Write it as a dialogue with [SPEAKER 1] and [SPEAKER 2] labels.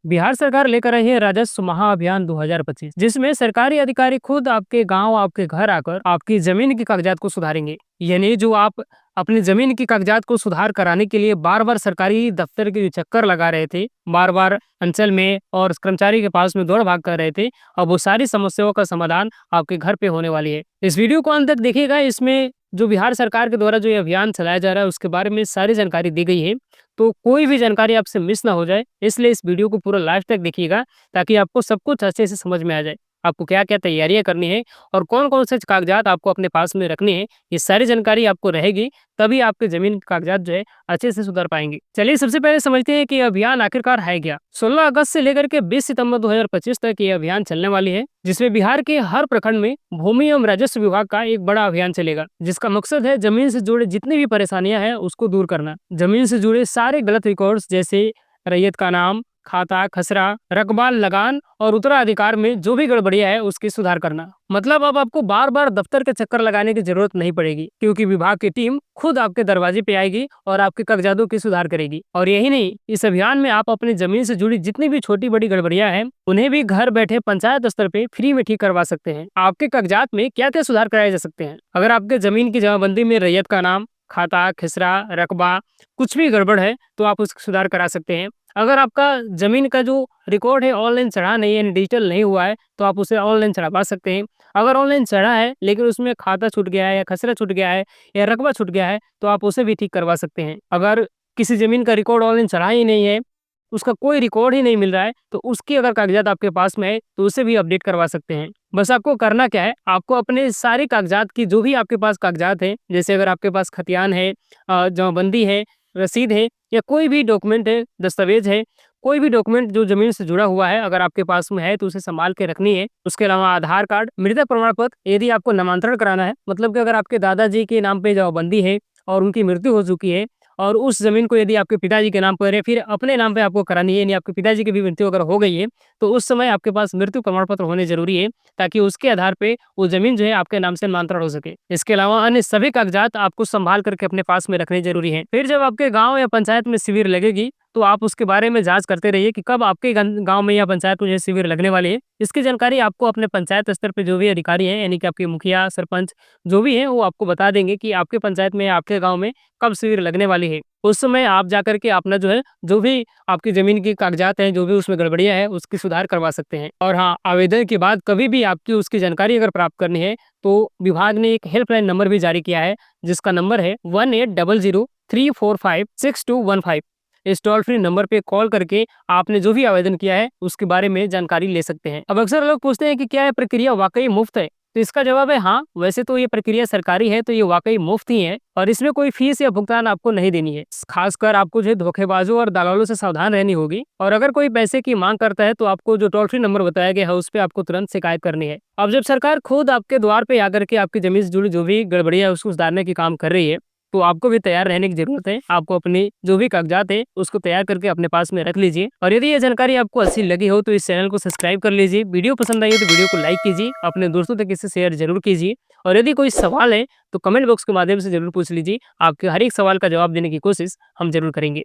[SPEAKER 1] बिहार सरकार लेकर आई है राजस्व महाअभियान 2025, जिसमें सरकारी अधिकारी खुद आपके गांव, आपके घर आकर आपकी जमीन के कागजात को सुधारेंगे। यानी जो आप अपनी जमीन की कागजात को सुधार कराने के लिए बार बार सरकारी दफ्तर के चक्कर लगा रहे थे, बार बार अंचल में और कर्मचारी के पास में दौड़ भाग कर रहे थे, अब वो सारी समस्याओं का समाधान आपके घर पे होने वाली है। इस वीडियो को अंत तक देखिएगा। इसमें जो बिहार सरकार के द्वारा जो ये अभियान चलाया जा रहा है उसके बारे में सारी जानकारी दी गई है, तो कोई भी जानकारी आपसे मिस ना हो जाए, इसलिए इस वीडियो को पूरा लास्ट तक देखिएगा ताकि आपको सब कुछ अच्छे से समझ में आ जाए। आपको क्या-क्या तैयारियां करनी है और कौन-कौन से कागजात आपको अपने पास में रखने हैं, ये सारी जानकारी आपको रहेगी, तभी आपके जमीन के कागजात जो है अच्छे से सुधर पाएंगे। चलिए सबसे पहले समझते हैं कि ये अभियान आखिरकार है क्या। 16 अगस्त से लेकर के 20 सितंबर 2025 तक ये अभियान चलने वाली है, जिसमें बिहार के हर प्रखंड में भूमि एवं राजस्व विभाग का एक बड़ा अभियान चलेगा, जिसका मकसद है जमीन से जुड़े जितनी भी परेशानियां हैं उसको दूर करना। जमीन से जुड़े सारे गलत रिकॉर्ड्स जैसे रैयत का नाम, खाता, खसरा, रकबा, लगान और उत्तराधिकार में जो भी गड़बड़ियां है उसकी सुधार करना। मतलब अब आपको बार बार दफ्तर के चक्कर लगाने की जरूरत नहीं पड़ेगी, क्योंकि विभाग की टीम खुद आपके दरवाजे पे आएगी और आपके कागजातों की सुधार करेगी। और यही नहीं, इस अभियान में आप अपनी जमीन से जुड़ी जितनी भी छोटी बड़ी गड़बड़ियां हैं उन्हें भी घर बैठे पंचायत स्तर पे फ्री में ठीक करवा सकते हैं। आपके कागजात में क्या क्या सुधार कराए जा सकते हैं। अगर आपके जमीन की जमाबंदी में रैयत का नाम, खाता, खसरा, रकबा कुछ भी गड़बड़ है तो आप उसका सुधार करा सकते हैं। अगर आपका जमीन का जो रिकॉर्ड है ऑनलाइन चढ़ा नहीं है, यानी डिजिटल नहीं हुआ है, तो आप उसे ऑनलाइन चढ़ा सकते हैं। अगर ऑनलाइन चढ़ा है लेकिन उसमें खाता छूट गया है या खसरा छूट गया है या रकबा छूट गया है तो आप उसे भी ठीक करवा सकते हैं। अगर किसी जमीन का रिकॉर्ड ऑनलाइन चढ़ा ही नहीं है, उसका कोई रिकॉर्ड ही नहीं मिल रहा है, तो उसकी अगर कागजात आपके पास में है तो उसे भी अपडेट करवा सकते हैं। बस आपको करना क्या है, आपको अपने सारे कागजात की जो भी आपके पास कागजात है, जैसे अगर आपके पास खतियान है, जमाबंदी है, रसीद है या कोई भी डॉक्यूमेंट है, दस्तावेज है, कोई भी डॉक्यूमेंट जो जमीन से जुड़ा हुआ है अगर आपके पास में है तो उसे संभाल के रखनी है। उसके अलावा आधार कार्ड, मृदा प्रमाण पत्र, यदि आपको नामांतरण कराना है, मतलब कि अगर आपके दादाजी के नाम पे जमाबंदी है और उनकी मृत्यु हो चुकी है और उस जमीन को यदि आपके पिताजी के नाम पर है, फिर अपने नाम पे आपको करानी है, यानी आपके पिताजी की भी मृत्यु अगर हो गई है तो उस समय आपके पास मृत्यु प्रमाण पत्र होने जरूरी है, ताकि उसके आधार पे वो जमीन जो है आपके नाम से नामांतरण हो सके। इसके अलावा अन्य सभी कागजात आपको संभाल करके अपने पास में रखने जरूरी है। फिर जब आपके गाँव या पंचायत में शिविर लगेगी तो आप उसके बारे में जांच करते रहिए कि कब आपके गांव में या पंचायत में शिविर लगने वाली है। इसकी जानकारी आपको अपने पंचायत स्तर पे जो भी अधिकारी हैं, यानी कि आपके मुखिया, सरपंच जो भी हैं, वो आपको बता देंगे कि आपके पंचायत में या आपके गांव में कब शिविर लगने वाली है। उस समय आप जाकर के अपना जो है, जो भी आपकी जमीन की कागजात हैं, जो भी उसमें गड़बड़ियां है उसकी सुधार करवा सकते हैं। और हाँ, आवेदन के बाद कभी भी आपकी उसकी जानकारी अगर प्राप्त करनी है तो विभाग ने एक हेल्पलाइन नंबर भी जारी किया है, जिसका नंबर है 1800-345-6215। इस टोल फ्री नंबर पे कॉल करके आपने जो भी आवेदन किया है उसके बारे में जानकारी ले सकते हैं। अब अक्सर लोग पूछते हैं कि क्या यह प्रक्रिया वाकई मुफ्त है, तो इसका जवाब है हाँ। वैसे तो ये प्रक्रिया सरकारी है तो ये वाकई मुफ्त ही है और इसमें कोई फीस या भुगतान आपको नहीं देनी है। खासकर आपको जो है धोखेबाजों और दलालों से सावधान रहनी होगी, और अगर कोई पैसे की मांग करता है तो आपको जो टोल फ्री नंबर बताया गया है उस पर आपको तुरंत शिकायत करनी है। अब जब सरकार खुद आपके द्वार पे आकर के आपकी जमीन से जुड़ी जो भी गड़बड़ियां है उसको सुधारने की काम कर रही है, तो आपको भी तैयार रहने की जरूरत है। आपको अपनी जो भी कागजात है उसको तैयार करके अपने पास में रख लीजिए। और यदि ये जानकारी आपको अच्छी लगी हो तो इस चैनल को सब्सक्राइब कर लीजिए। वीडियो पसंद आई हो तो वीडियो को लाइक कीजिए, अपने दोस्तों तक इसे शेयर जरूर कीजिए। और यदि कोई सवाल है तो कमेंट बॉक्स के माध्यम से जरूर पूछ लीजिए। आपके हर एक सवाल का जवाब देने की कोशिश हम जरूर करेंगे।